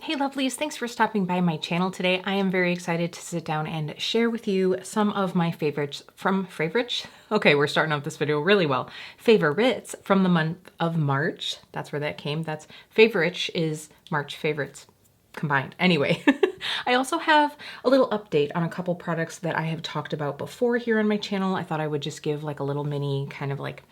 Hey lovelies, thanks for stopping by my channel today. I am very excited to sit down and share with you some of my favorites from favorites? Okay, we're starting off this video really well. Favorites from the month of March. That's where that came. That's favorites is March favorites combined. Anyway, I also have a little update on a couple products that I have talked about before here on my channel. I thought I would just give like a little mini kind of like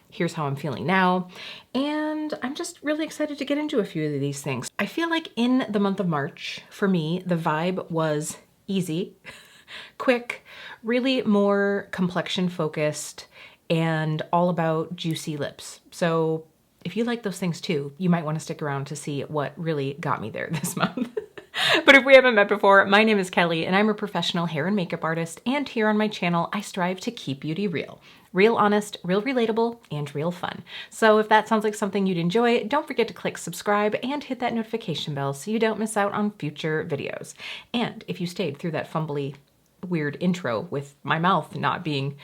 here's how I'm feeling now. And I'm just really excited to get into a few of these things. I feel like in the month of March, for me, the vibe was easy, quick, really more complexion focused, and all about juicy lips. So if you like those things too, you might want to stick around to see what really got me there this month. But if we haven't met before, my name is Kelly and I'm a professional hair and makeup artist, and here on my channel, I strive to keep beauty real. Real honest, real relatable, and real fun. So if that sounds like something you'd enjoy, don't forget to click subscribe and hit that notification bell so you don't miss out on future videos. And if you stayed through that fumbly, weird intro with my mouth not being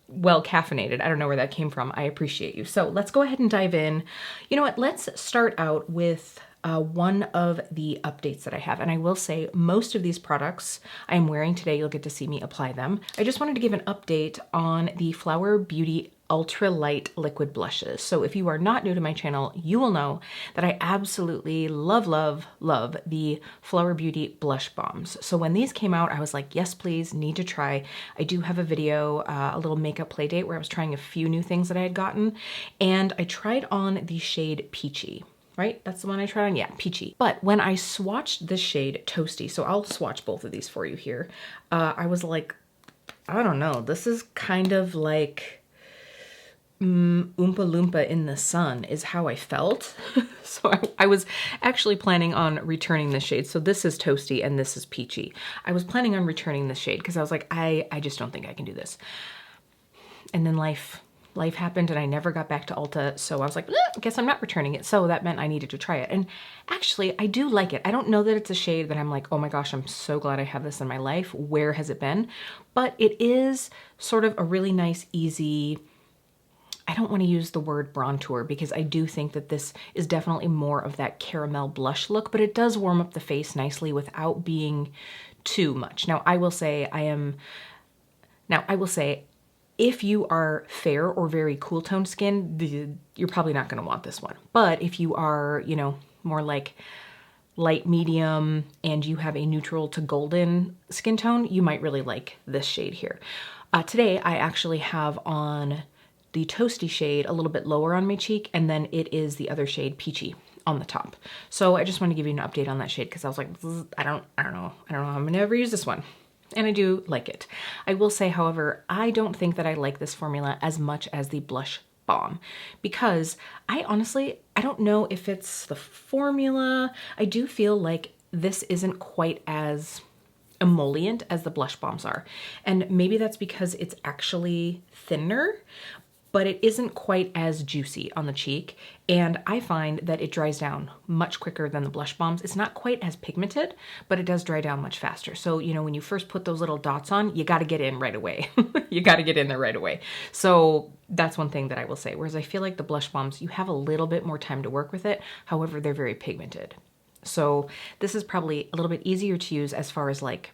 well caffeinated, I don't know where that came from, I appreciate you. So let's go ahead and dive in. You know what, let's start out with one of the updates that I have. And I will say most of these products I am wearing today, you'll get to see me apply them. I just wanted to give an update on the Flower Beauty Ultra Light Liquid Blushes. So if you are not new to my channel, you will know that I absolutely love, love, love the Flower Beauty Blush Bombs. So when these came out, I was like, yes, please, need to try. I do have a video, a little makeup play date where I was trying a few new things that I had gotten. And I tried on the shade Peachy. Right? That's the one I tried on? Yeah, Peachy. But when I swatched this shade Toasty, so I'll swatch both of these for you here, I was like, I don't know, this is kind of like Oompa Loompa in the sun is how I felt. So I was actually planning on returning this shade. So this is Toasty and this is Peachy. I was planning on returning this shade because I was like, I just don't think I can do this. And then life happened and I never got back to Ulta. So I was like, I guess I'm not returning it. So that meant I needed to try it. And actually I do like it. I don't know that it's a shade that I'm like, oh my gosh, I'm so glad I have this in my life. Where has it been? But it is sort of a really nice, easy, I don't want to use the word bronzer because I do think that this is definitely more of that caramel blush look, but it does warm up the face nicely without being too much. Now I will say if you are fair or very cool toned skin, you're probably not going to want this one. But if you are, you know, more like light medium and you have a neutral to golden skin tone, you might really like this shade here. Today, I actually have on the Toasty shade a little bit lower on my cheek, and then it is the other shade Peachy on the top. So I just want to give you an update on that shade because I was like, I don't know how I'm going to ever use this one. And I do like it. I will say, however, I don't think that I like this formula as much as the Blush Balm because I don't know if it's the formula. I do feel like this isn't quite as emollient as the Blush Bombs are. And maybe that's because it's actually thinner, but it isn't quite as juicy on the cheek. And I find that it dries down much quicker than the Blush Bombs. It's not quite as pigmented, but it does dry down much faster. So, you know, when you first put those little dots on, you got to get in right away. You got to get in there right away. So that's one thing that I will say. Whereas I feel like the Blush Bombs, you have a little bit more time to work with it. However, they're very pigmented. So this is probably a little bit easier to use as far as like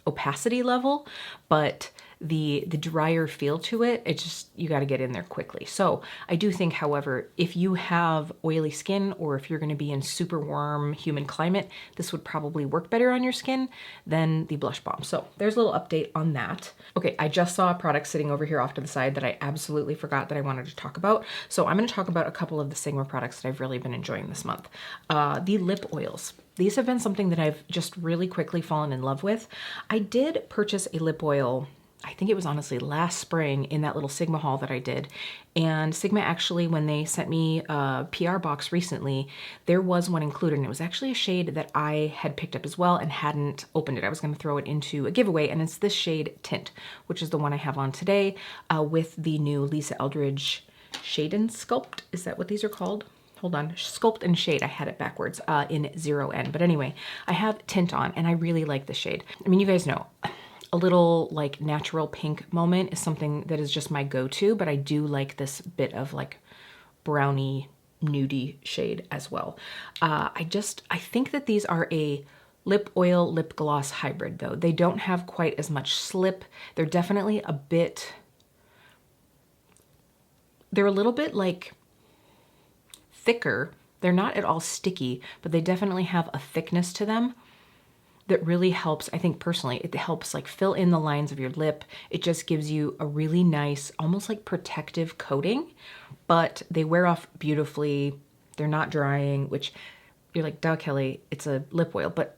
opacity level, but the drier feel to it, it's just, you got to get in there quickly. So I do think, however, if you have oily skin or if you're going to be in super warm humid climate, this would probably work better on your skin than the Blush Balm. So there's a little update on that. Okay, I just saw a product sitting over here off to the side that I absolutely forgot that I wanted to talk about. So I'm going to talk about a couple of the Sigma products that I've really been enjoying this month. The lip oils. These have been something that I've just really quickly fallen in love with. I did purchase a lip oil, I think it was honestly last spring in that little Sigma haul that I did. And Sigma actually, when they sent me a PR box recently, there was one included, and it was actually a shade that I had picked up as well and hadn't opened it. I was going to throw it into a giveaway, and it's this shade Tint, which is the one I have on today with the new Lisa Eldridge Shade and Sculpt. Is that what these are called? Hold on, Sculpt and Shade, I had it backwards in 0N. But anyway, I have Tint on and I really like the shade. I mean, you guys know, a little like natural pink moment is something that is just my go-to, but I do like this bit of like brownie nudie shade as well. I think that these are a lip oil lip gloss hybrid though. They don't have quite as much slip. They're definitely a bit, they're a little bit like thicker. They're not at all sticky, but they definitely have a thickness to them that really helps. I think personally, it helps like fill in the lines of your lip. It just gives you a really nice, almost like protective coating, but they wear off beautifully. They're not drying, which you're like, duh, Kelly, it's a lip oil, but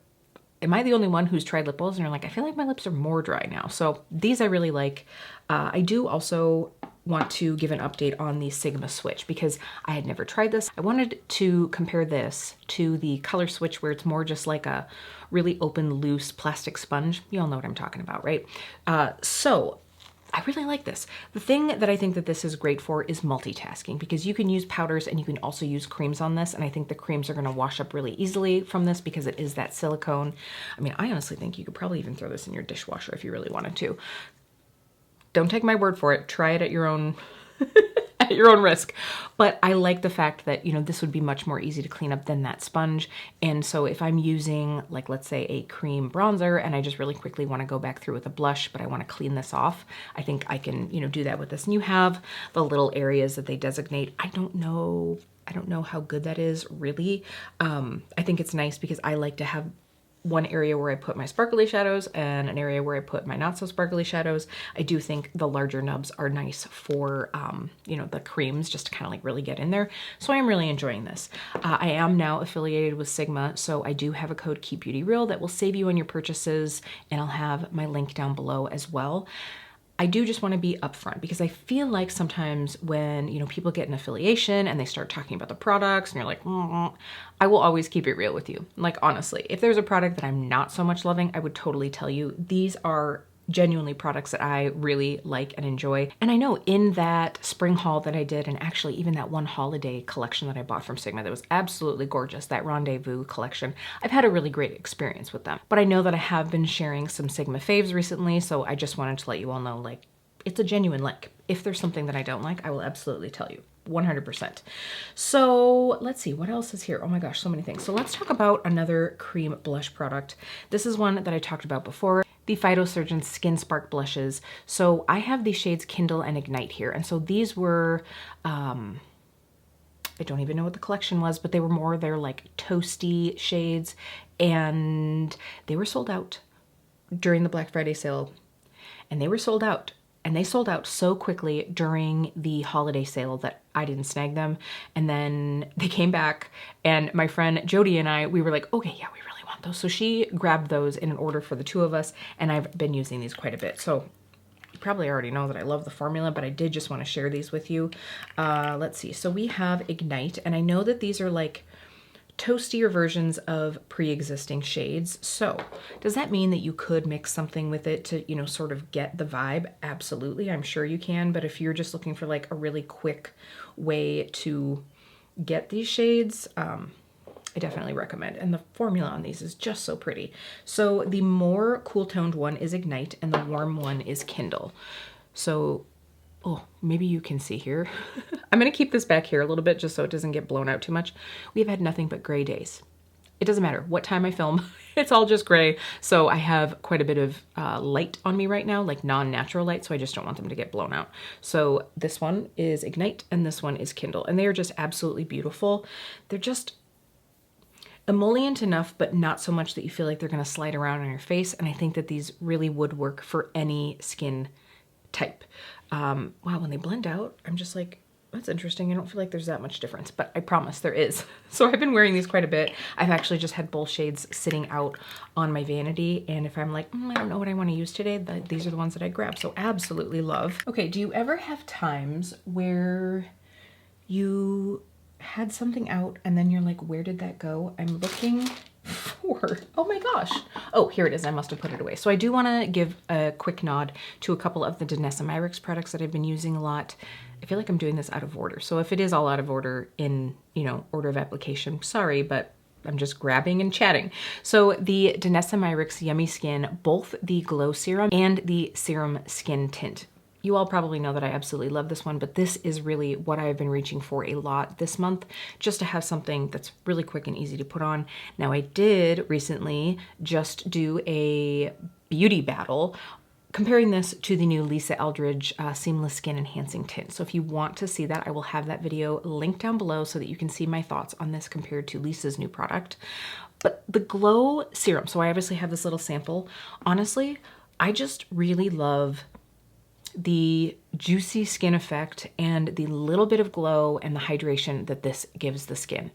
am I the only one who's tried lip oils and you're like, I feel like my lips are more dry now. So these I really like. I do also want to give an update on the Sigma Switch because I had never tried this. I wanted to compare this to the Color Switch where it's more just like a really open, loose plastic sponge. You all know what I'm talking about, right? So I really like this. The thing that I think that this is great for is multitasking because you can use powders and you can also use creams on this. And I think the creams are gonna wash up really easily from this because it is that silicone. I mean, I honestly think you could probably even throw this in your dishwasher if you really wanted to. Don't take my word for it. Try it at your own at your own risk. But I like the fact that, you know, this would be much more easy to clean up than that sponge. And so if I'm using, like, let's say a cream bronzer and I just really quickly want to go back through with a blush, but I want to clean this off, I think I can, you know, do that with this. And you have the little areas that they designate. I don't know how good that is really. I think it's nice because I like to have one area where I put my sparkly shadows and an area where I put my not so sparkly shadows. I do think the larger nubs are nice for, you know, the creams just to kind of like really get in there. So I am really enjoying this. I am now affiliated with Sigma, so I do have a code KEEPBEAUTYREAL that will save you on your purchases, and I'll have my link down below as well. I do just want to be upfront because I feel like sometimes when, you know, people get an affiliation and they start talking about the products and you're like, I will always keep it real with you. Like, honestly, if there's a product that I'm not so much loving, I would totally tell you. These are genuinely products that I really like and enjoy. And I know in that spring haul that I did, and actually even that one holiday collection that I bought from Sigma that was absolutely gorgeous, that Rendezvous collection, I've had a really great experience with them. But I know that I have been sharing some Sigma faves recently, so I just wanted to let you all know, like, it's a genuine like. If there's something that I don't like, I will absolutely tell you. 100%. So let's see, what else is here? Oh my gosh, so many things. So let's talk about another cream blush product. This is one that I talked about before, the Phytosurgeon Skin Spark blushes. So I have the shades Kindle and Ignite here. And so these were, I don't even know what the collection was, but they were more their like toasty shades, and they were sold out during the Black Friday sale, and they were sold out. And they sold out so quickly during the holiday sale that I didn't snag them. And then they came back, and my friend Jody and I, we were like, okay, yeah, we really want those. So she grabbed those in an order for the two of us, and I've been using these quite a bit. So you probably already know that I love the formula, but I did just want to share these with you. Let's see. So we have Ignite, and I know that these are like toastier versions of pre-existing shades. So does that mean that you could mix something with it to, you know, sort of get the vibe? Absolutely, I'm sure you can. But if you're just looking for like a really quick way to get these shades, I definitely recommend. And the formula on these is just so pretty. So the more cool toned one is Ignite and the warm one is Kindle. So, oh, maybe you can see here. I'm gonna keep this back here a little bit just so it doesn't get blown out too much. We've had nothing but gray days. It doesn't matter what time I film, it's all just gray. So I have quite a bit of light on me right now, like non-natural light, so I just don't want them to get blown out. So this one is Ignite and this one is Kindle, and they are just absolutely beautiful. They're just emollient enough, but not so much that you feel like they're gonna slide around on your face. And I think that these really would work for any skin type. Wow, when they blend out, I'm just like, that's interesting. I don't feel like there's that much difference, but I promise there is. So I've been wearing these quite a bit. I've actually just had both shades sitting out on my vanity, and if I'm like, I don't know what I want to use today, these are the ones that I grab. So absolutely love. Okay, do you ever have times where you had something out and then you're like, where did that go? I'm looking for, oh my gosh. Oh, here it is. I must have put it away. So I do want to give a quick nod to a couple of the Danessa Myricks products that I've been using a lot. I feel like I'm doing this out of order. So if it is all out of order in, you know, order of application, sorry, but I'm just grabbing and chatting. So the Danessa Myricks Yummy Skin, both the Glow Serum and the Serum Skin Tint. you all probably know that I absolutely love this one, but this is really what I've been reaching for a lot this month, just to have something that's really quick and easy to put on. Now, I did recently just do a beauty battle comparing this to the new Lisa Eldridge Seamless Skin Enhancing Tint. So if you want to see that, I will have that video linked down below so that you can see my thoughts on this compared to Lisa's new product. But the Glow Serum, so I obviously have this little sample. Honestly, I just really love the juicy skin effect and the little bit of glow and the hydration that this gives the skin.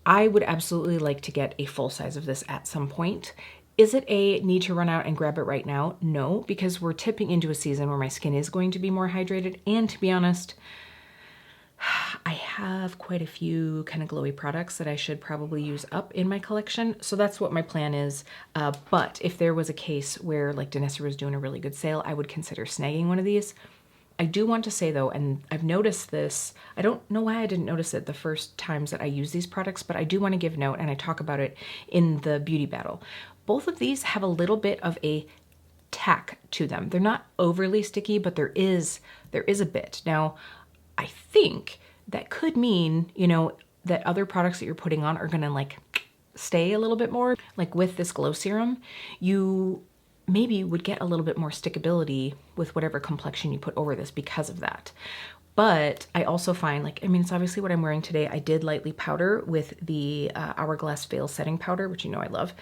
I would absolutely like to get a full size of this at some point. Is it a need to run out and grab it right now? No, because we're tipping into a season where my skin is going to be more hydrated. And to be honest, I have quite a few kind of glowy products that I should probably use up in my collection. So that's what my plan is. But if there was a case where like Danessa was doing a really good sale, I would consider snagging one of these. I do want to say though, and I've noticed this, I don't know why I didn't notice it the first times that I use these products, but I do want to give note, and I talk about it in the beauty battle. Both of these have a little bit of a tack to them. They're not overly sticky, but there is a bit. Now, I think that could mean, you know, that other products that you're putting on are gonna like stay a little bit more. Like with this Glow Serum, you maybe would get a little bit more stickability with whatever complexion you put over this because of that. But I also find, like, I mean, it's obviously what I'm wearing today. I did lightly powder with the Hourglass Veil Setting Powder, which you know I love.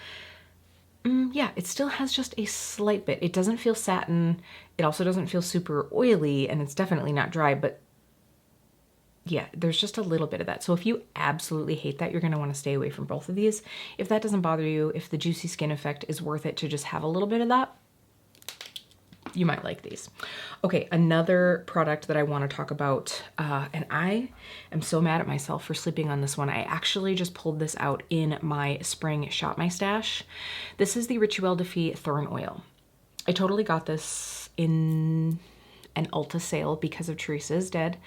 Yeah, it still has just a slight bit. It doesn't feel satin. It also doesn't feel super oily, and it's definitely not dry, but yeah, there's just a little bit of that. So if you absolutely hate that, you're gonna wanna stay away from both of these. If that doesn't bother you, if the juicy skin effect is worth it to just have a little bit of that, you might like these. Okay, another product that I wanna talk about, and I am so mad at myself for sleeping on this one. I actually just pulled this out in my spring Shop My Stash. This is the Rituel de Fille Thorn Oil. I totally got this in an Ulta sale because of Teresa's dead.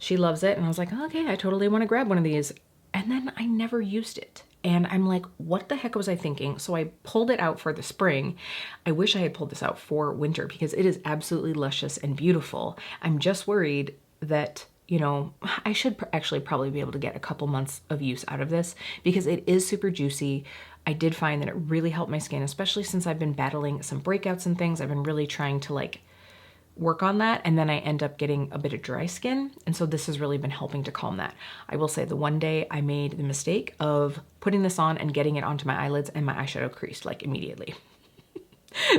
She loves it, and I was like, okay, I totally want to grab one of these. And then I never used it. And I'm like, what the heck was I thinking? So I pulled it out for the spring. I wish I had pulled this out for winter because it is absolutely luscious and beautiful. I'm just worried that, you know, I should actually probably be able to get a couple months of use out of this because it is super juicy. I did find that it really helped my skin, especially since I've been battling some breakouts and things. I've been really trying to like work on that, and then I end up getting a bit of dry skin, and so this has really been helping to calm that. I will say the one day I made the mistake of putting this on and getting it onto my eyelids, and my eyeshadow creased like immediately.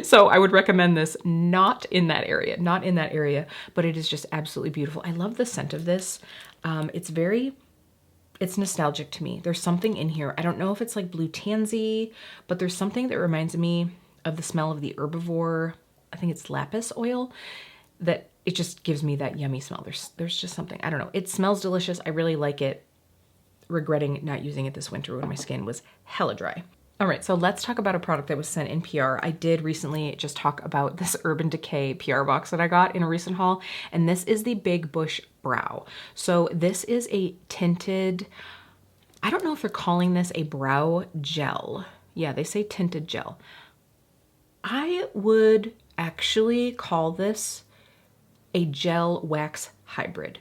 So I would recommend this not in that area, but it is just absolutely beautiful. I love the scent of this. It's nostalgic to me. There's something in here. I don't know if it's like blue tansy, but there's something that reminds me of the smell of the Herbivore, I think it's lapis oil, that it just gives me that yummy smell. There's just something, I don't know. It smells delicious. I really like it. Regretting not using it this winter when my skin was hella dry. All right, so let's talk about a product that was sent in PR. I did recently just talk about this Urban Decay PR box that I got in a recent haul, and this is the Big Bush Brow. So this is a tinted, I don't know if they're calling this a brow gel. Yeah, they say tinted gel. I would actually call this a gel wax hybrid.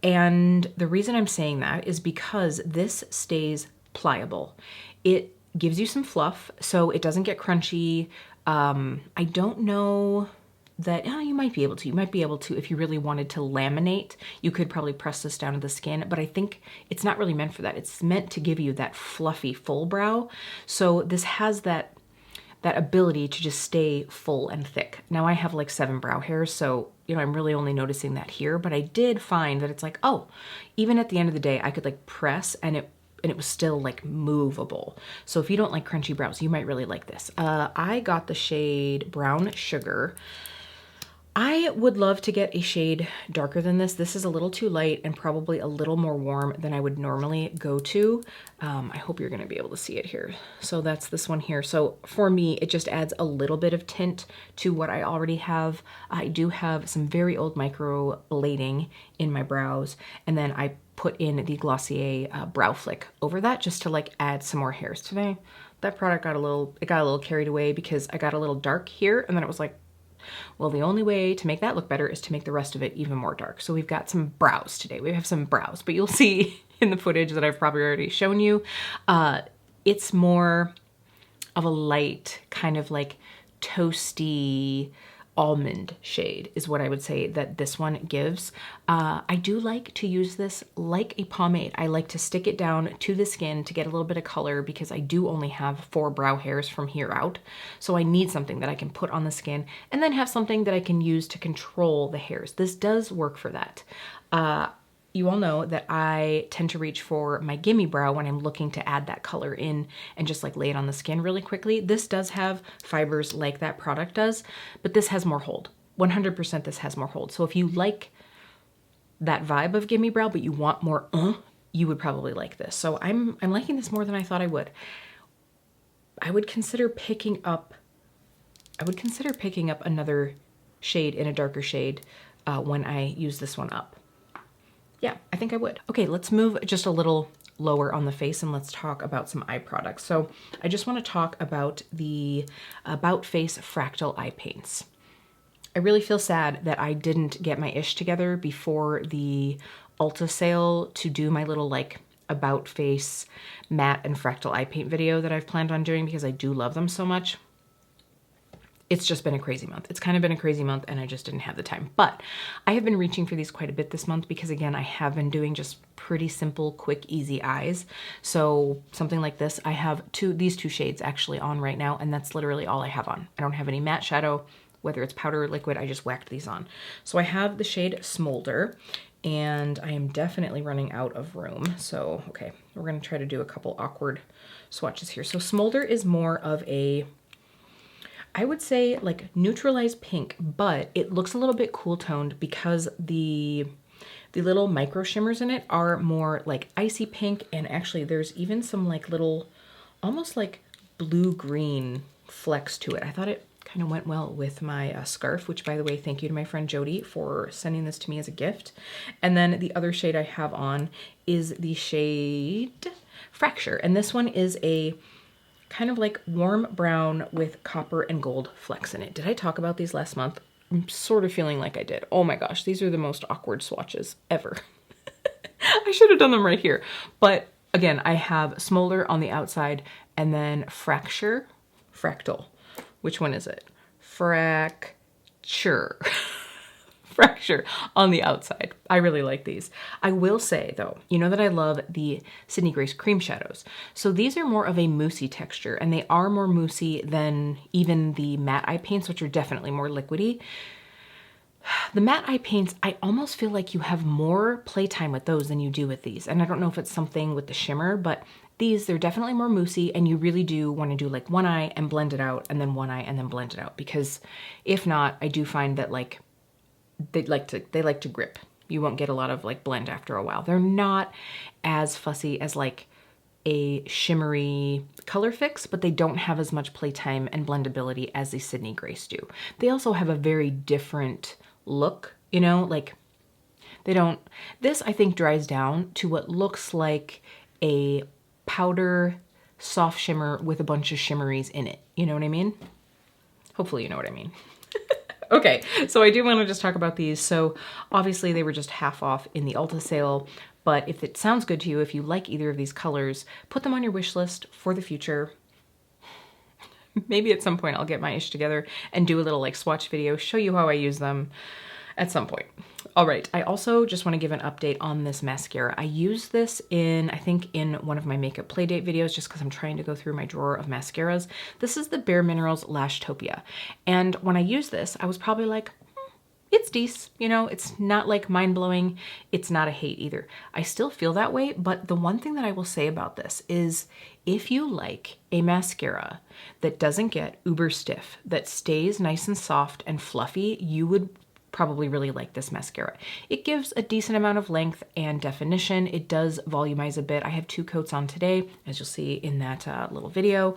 And the reason I'm saying that is because this stays pliable. It gives you some fluff, so it doesn't get crunchy. I don't know that, you might be able to. You might be able to, if you really wanted to laminate, you could probably press this down to the skin, but I think it's not really meant for that. It's meant to give you that fluffy full brow. So this has that ability to just stay full and thick. Now I have like 7 brow hairs, so you know, I'm really only noticing that here, but I did find that it's like, oh, even at the end of the day, I could like press and it was still like movable. So if you don't like crunchy brows, you might really like this. I got the shade Brown Sugar. I would love to get a shade darker than this. This is a little too light and probably a little more warm than I would normally go to. I hope you're gonna be able to see it here. So that's this one here. So for me, it just adds a little bit of tint to what I already have. I do have some very old micro blading in my brows, and then I put in the Glossier Brow Flick over that just to like add some more hairs. Today, that product got a little carried away because I got a little dark here, and then it was like, Well, the only way to make that look better is to make the rest of it even more dark. So we've got some brows today. We have some brows, but you'll see in the footage that I've probably already shown you, it's more of a light, kind of like toasty almond shade is what I would say that this one gives. I do like to use this like a pomade. I like to stick it down to the skin to get a little bit of color because I do only have 4 brow hairs from here out. So I need something that I can put on the skin and then have something that I can use to control the hairs. This does work for that. You all know that I tend to reach for my gimme brow when I'm looking to add that color in and just like lay it on the skin really quickly. This does have fibers like that product does, but this has more hold. 100% this has more hold. So if you like that vibe of gimme brow, but you want more, you would probably like this. So I'm liking this more than I thought I would. I would consider picking up another shade in a darker shade when I use this one up. Yeah, I think I would. Okay, let's move just a little lower on the face and let's talk about some eye products. So I just want to talk about the About Face Fractal Eye Paints. I really feel sad that I didn't get my ish together before the Ulta sale to do my little like About Face matte and fractal eye paint video that I've planned on doing because I do love them so much. It's just been a crazy month. It's kind of been a crazy month and I just didn't have the time. But I have been reaching for these quite a bit this month because again, I have been doing just pretty simple, quick, easy eyes. So something like this, I have these two shades actually on right now and that's literally all I have on. I don't have any matte shadow, whether it's powder or liquid, I just whacked these on. So I have the shade Smolder and I am definitely running out of room. So, okay, we're gonna try to do a couple awkward swatches here. So Smolder is more of a, I would say like neutralized pink, but it looks a little bit cool toned because the little micro shimmers in it are more like icy pink. And actually there's even some like little, almost like blue-green flecks to it. I thought it kind of went well with my scarf, which by the way, thank you to my friend Jody for sending this to me as a gift. And then the other shade I have on is the shade Fracture. And this one is a kind of like warm brown with copper and gold flecks in it. Did I talk about these last month? I'm sort of feeling like I did. Oh my gosh, these are the most awkward swatches ever. I should have done them right here. But again, I have Smolder on the outside and then Fractal. Which one is it? Fracture. Fracture on the outside. I really like these. I will say though, you know that I love the Sydney Grace cream shadows. So these are more of a moussey texture and they are more moussey than even the matte eye paints, which are definitely more liquidy. The matte eye paints, I almost feel like you have more playtime with those than you do with these. And I don't know if it's something with the shimmer, but these, they're definitely more moussey and you really do want to do like one eye and blend it out and then one eye and then blend it out. Because if not, I do find that like they like to grip. You won't get a lot of like blend after a while. They're not as fussy as like a shimmery color fix, but they don't have as much playtime and blendability as the Sydney Grace do. They also have a very different look, you know, like they don't, this I think dries down to what looks like a powder soft shimmer with a bunch of shimmeries in it. You know what I mean? Hopefully you know what I mean. Okay, so I do want to just talk about these. So obviously they were just half off in the Ulta sale, but if it sounds good to you, if you like either of these colors, put them on your wish list for the future. Maybe at some point I'll get my ish together and do a little like swatch video, show you how I use them at some point. All right, I also just want to give an update on this mascara. I used this I think in one of my makeup playdate videos just because I'm trying to go through my drawer of mascaras. This is the Bare Minerals Lashtopia. And when I used this, I was probably like, it's decent, you know, it's not like mind-blowing. It's not a hate either. I still feel that way, but the one thing that I will say about this is if you like a mascara that doesn't get uber stiff, that stays nice and soft and fluffy, you would probably really like this mascara. It gives a decent amount of length and definition. It does volumize a bit. I have 2 coats on today, as you'll see in that little video.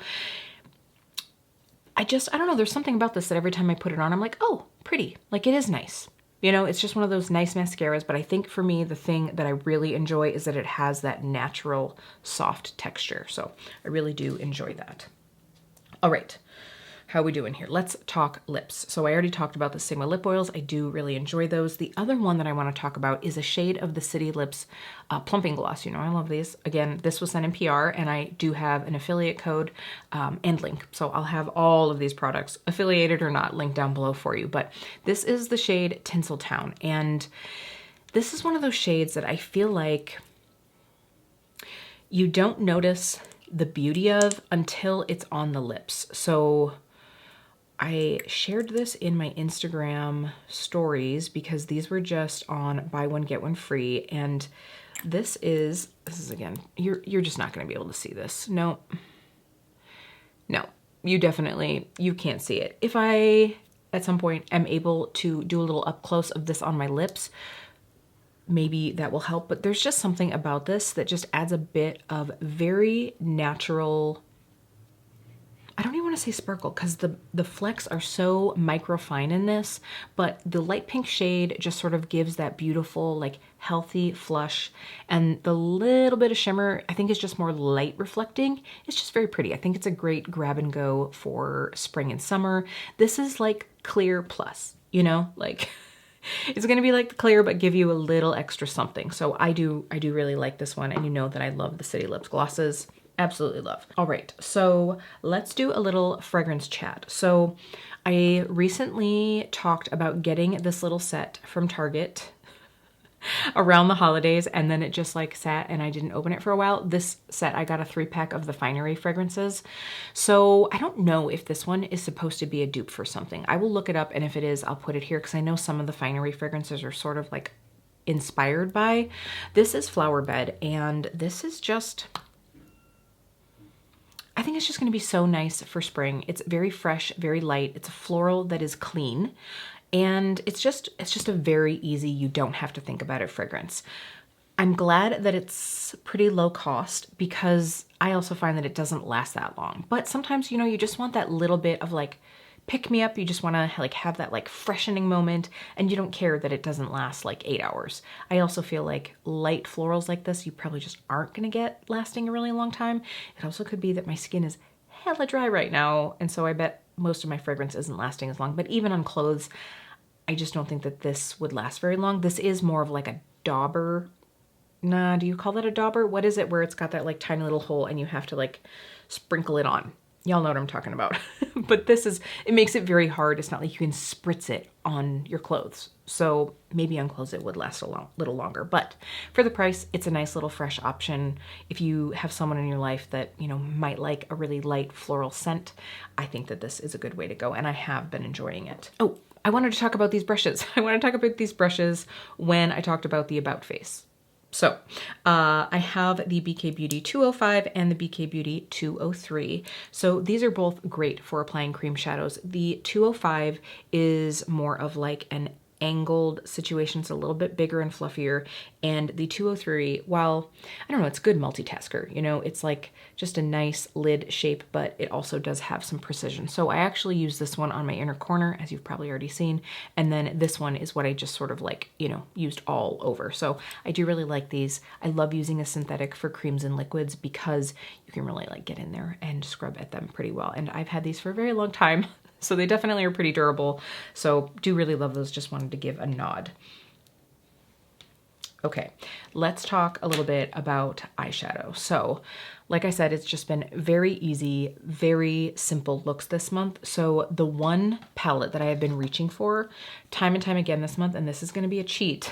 I don't know, there's something about this that every time I put it on, I'm like, oh, pretty. Like it is nice. You know, it's just one of those nice mascaras, but I think for me, the thing that I really enjoy is that it has that natural soft texture. So I really do enjoy that. All right. how we doing here? Let's talk lips. So I already talked about the Sigma lip oils. I do really enjoy those. The other one that I want to talk about is a shade of the City Lips Plumping Gloss. You know, I love these. Again, this was sent in PR, and I do have an affiliate code and link. So I'll have all of these products, affiliated or not, linked down below for you. But this is the shade Tinsel Town. And this is one of those shades that I feel like you don't notice the beauty of until it's on the lips. So I shared this in my Instagram stories because these were just on buy one, get one free. And this is again, you're just not gonna be able to see this. No, you can't see it. If I, at some point, am able to do a little up close of this on my lips, maybe that will help. But there's just something about this that just adds a bit of very natural, I don't even want to say sparkle because the flecks are so micro fine in this, but the light pink shade just sort of gives that beautiful, like healthy flush. And the little bit of shimmer, I think is just more light reflecting. It's just very pretty. I think it's a great grab and go for spring and summer. This is like clear plus, you know, like it's gonna be like the clear, but give you a little extra something. So I do really like this one. And you know that I love the City Lips glosses. Absolutely love. All right, so let's do a little fragrance chat. So I recently talked about getting this little set from Target around the holidays, and then it just like sat and I didn't open it for a while. This set, I got a 3-pack of the Finery fragrances. So I don't know if this one is supposed to be a dupe for something. I will look it up, and if it is, I'll put it here because I know some of the Finery fragrances are sort of like inspired by. This is Flower Bed, and this is just, I think it's just going to be so nice for spring. It's very fresh, very light. It's a floral that is clean. And it's just a very easy, you don't have to think about it fragrance. I'm glad that it's pretty low cost because I also find that it doesn't last that long. But sometimes, you know, you just want that little bit of like pick me up. You just want to like have that like freshening moment, and you don't care that it doesn't last like 8 hours. I also feel like light florals like this, you probably just aren't going to get lasting a really long time. It also could be that my skin is hella dry right now, and so I bet most of my fragrance isn't lasting as long. But even on clothes, I just don't think that this would last very long. This is more of like a dauber. Nah, do you call that a dauber? What is it where it's got that like tiny little hole and you have to like sprinkle it on? Y'all know what I'm talking about. But this is, it makes it very hard. It's not like you can spritz it on your clothes. So maybe on clothes it would last a little longer. But for the price, it's a nice little fresh option. If you have someone in your life that, you know, might like a really light floral scent, I think that this is a good way to go. And I have been enjoying it. Oh, I wanted to talk about these brushes. I want to talk about these brushes when I talked about the About face. So I have the BK Beauty 205 and the BK Beauty 203. So these are both great for applying cream shadows. The 205 is more of like an angled situation. It's a little bit bigger and fluffier. And the 203, while I don't know, it's a good multitasker. You know, it's like just a nice lid shape, but it also does have some precision. So I actually use this one on my inner corner, as you've probably already seen. And then this one is what I just sort of like, you know, used all over. So I do really like these. I love using a synthetic for creams and liquids because you can really like get in there and scrub at them pretty well. And I've had these for a very long time. So they definitely are pretty durable. So do really love those. Just wanted to give a nod. Okay, let's talk a little bit about eyeshadow. So like I said, it's just been very easy, very simple looks this month. So the one palette that I have been reaching for time and time again this month, and this is gonna be a cheat,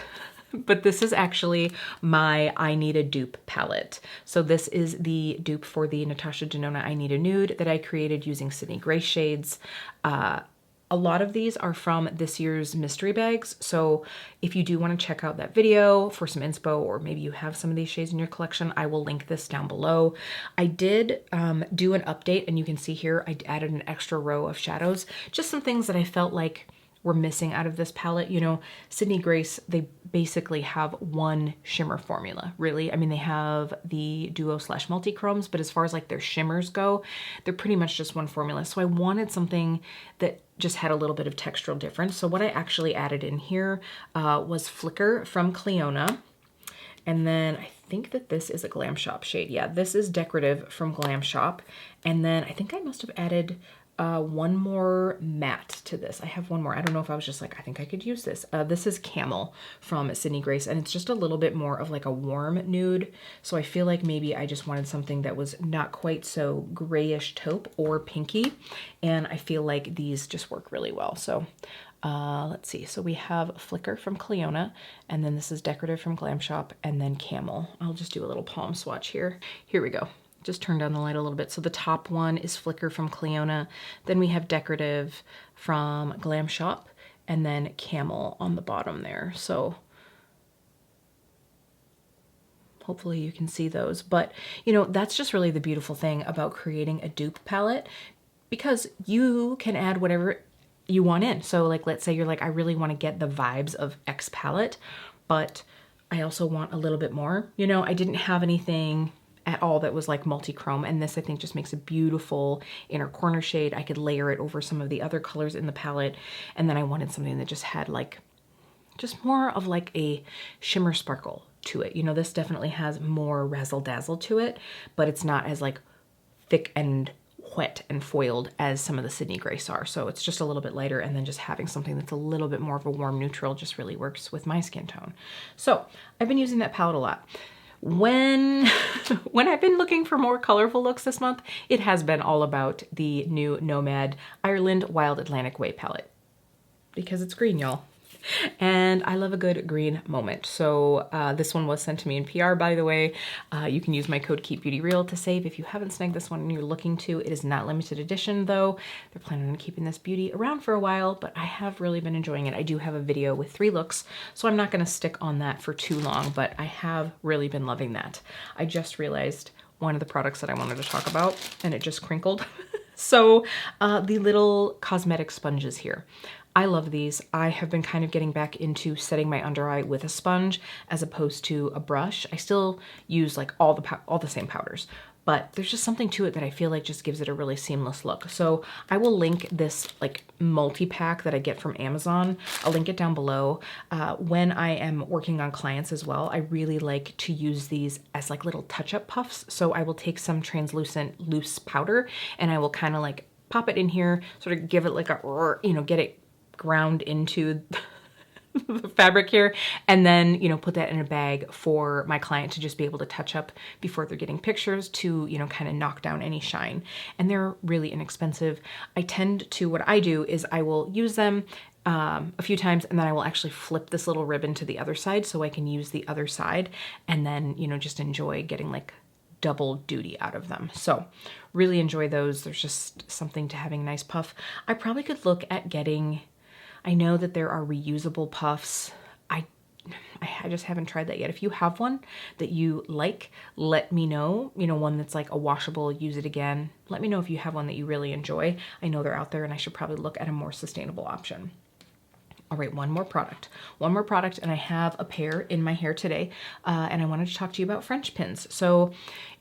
but this is actually my I Need a Dupe palette. So this is the dupe for the Natasha Denona I Need a Nude that I created using Sydney Grace shades. A lot of these are from this year's mystery bags. So if you do want to check out that video for some inspo, or maybe you have some of these shades in your collection, I will link this down below. I did do an update, and you can see here, I added an extra row of shadows, just some things that I felt like were missing out of this palette. You know, Sydney Grace, they basically have one shimmer formula, really. I mean, they have the duo / multi-chromes, but as far as like their shimmers go, they're pretty much just one formula. So I wanted something that just had a little bit of textural difference. So what I actually added in here was Flicker from Cleona. And then I think that this is a Glam Shop shade. Yeah, this is Decorative from Glam Shop. And then I think I must have added one more matte to this. I have one more. I don't know if I was just like, I think I could use this. This is Camel from Sydney Grace, and it's just a little bit more of like a warm nude. So I feel like maybe I just wanted something that was not quite so grayish taupe or pinky. And I feel like these just work really well. So let's see. So we have Flicker from Cleona, and then this is Decorative from Glam Shop, and then Camel. I'll just do a little palm swatch here. Here we go. Just turn down the light a little bit. So the top one is Flicker from Cleona. Then we have Decorative from Glam Shop, and then Camel on the bottom there. So hopefully you can see those. But, you know, that's just really the beautiful thing about creating a dupe palette, because you can add whatever you want in. So like, let's say you're like, I really want to get the vibes of X palette, but I also want a little bit more. You know, I didn't have anything at all that was like multi-chrome, and this I think just makes a beautiful inner corner shade. I could layer it over some of the other colors in the palette, and then I wanted something that just had like just more of like a shimmer sparkle to it. You know, this definitely has more razzle dazzle to it, but it's not as like thick and wet and foiled as some of the Sydney Grace are. So it's just a little bit lighter, and then just having something that's a little bit more of a warm neutral just really works with my skin tone. So I've been using that palette a lot. When I've been looking for more colorful looks this month, it has been all about the new Nomad Ireland Wild Atlantic Way palette, because it's green, y'all. And I love a good green moment. So this one was sent to me in PR, by the way. You can use my code KEEPBEAUTYREAL to save if you haven't snagged this one and you're looking to. It is not limited edition though. They're planning on keeping this beauty around for a while, but I have really been enjoying it. I do have a video with 3 looks, so I'm not gonna stick on that for too long, but I have really been loving that. I just realized one of the products that I wanted to talk about, and it just crinkled. So the little cosmetic sponges here. I love these. I have been kind of getting back into setting my under eye with a sponge as opposed to a brush. I still use like all the same powders, but there's just something to it that I feel like just gives it a really seamless look. So I will link this like multi-pack that I get from Amazon. I'll link it down below. When I am working on clients as well, I really like to use these as like little touch-up puffs. So I will take some translucent loose powder and I will kind of like pop it in here, sort of give it like a, you know, get it ground into the fabric here, and then, you know, put that in a bag for my client to just be able to touch up before they're getting pictures to, you know, kind of knock down any shine. And they're really inexpensive. I tend to, what I do is I will use them a few times, and then I will actually flip this little ribbon to the other side so I can use the other side, and then, you know, just enjoy getting like double duty out of them. So really enjoy those. There's just something to having a nice puff. I probably could look at getting, I know that there are reusable puffs. I just haven't tried that yet. If you have one that you like, let me know. You know, one that's like a washable, use it again. Let me know if you have one that you really enjoy. I know they're out there, and I should probably look at a more sustainable option. All right, one more product, and I have a pair in my hair today, and I wanted to talk to you about French pins. So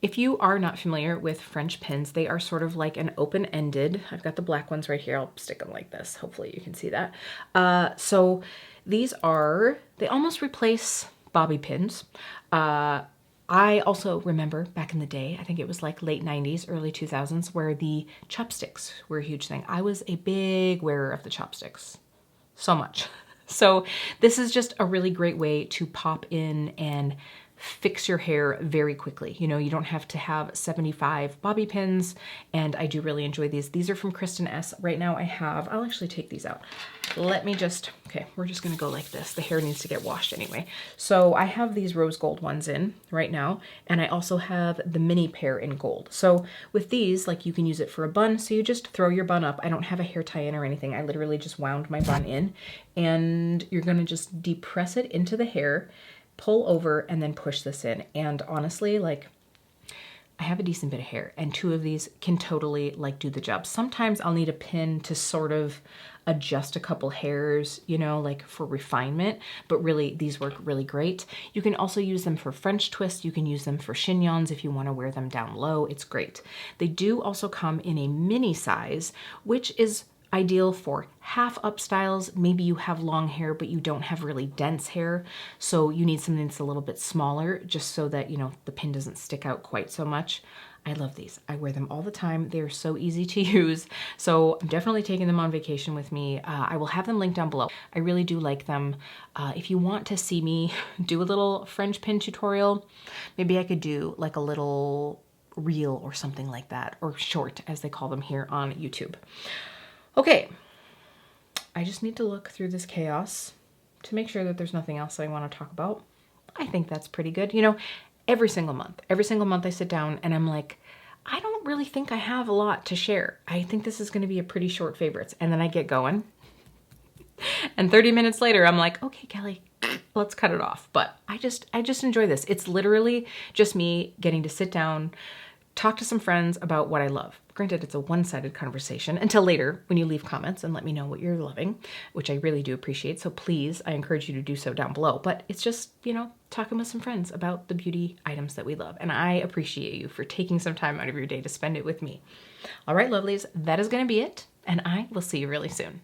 if you are not familiar with French pins, they are sort of like an open-ended, I've got the black ones right here, I'll stick them like this, hopefully you can see that. So these are, they almost replace bobby pins. I also remember back in the day, I think it was like late 90s, early 2000s, where the chopsticks were a huge thing. I was a big wearer of the chopsticks. So much. So this is just a really great way to pop in and fix your hair very quickly. You know, you don't have to have 75 bobby pins, and I do really enjoy these. These are from Kristen S. Right now I have, I'll actually take these out. Let me just, okay, we're just gonna go like this. The hair needs to get washed anyway. So I have these rose gold ones in right now, and I also have the mini pair in gold. So with these, like, you can use it for a bun, so you just throw your bun up. I don't have a hair tie in or anything. I literally just wound my bun in, and you're gonna just depress it into the hair, pull over, and then push this in. And honestly, like, I have a decent bit of hair, and 2 of these can totally like do the job. Sometimes I'll need a pin to sort of adjust a couple hairs, you know, like for refinement, but really these work really great. You can also use them for French twists. You can use them for chignons if you want to wear them down low. It's great. They do also come in a mini size, which is ideal for half up styles. Maybe you have long hair, but you don't have really dense hair. So you need something that's a little bit smaller, just so that, you know, the pin doesn't stick out quite so much. I love these. I wear them all the time. They're so easy to use. So I'm definitely taking them on vacation with me. I will have them linked down below. I really do like them. If you want to see me do a little French pin tutorial, maybe I could do like a little reel or something like that, or short as they call them here on YouTube. Okay, I just need to look through this chaos to make sure that there's nothing else I want to talk about. I think that's pretty good. You know, every single month I sit down and I'm like, I don't really think I have a lot to share. I think this is going to be a pretty short favorites. And then I get going. And 30 minutes later, I'm like, okay, Kelly, let's cut it off. But I just enjoy this. It's literally just me getting to sit down, talk to some friends about what I love. Granted, it's a one-sided conversation until later when you leave comments and let me know what you're loving, which I really do appreciate. So please, I encourage you to do so down below. But it's just, you know, talking with some friends about the beauty items that we love. And I appreciate you for taking some time out of your day to spend it with me. All right, lovelies, that is going to be it. And I will see you really soon.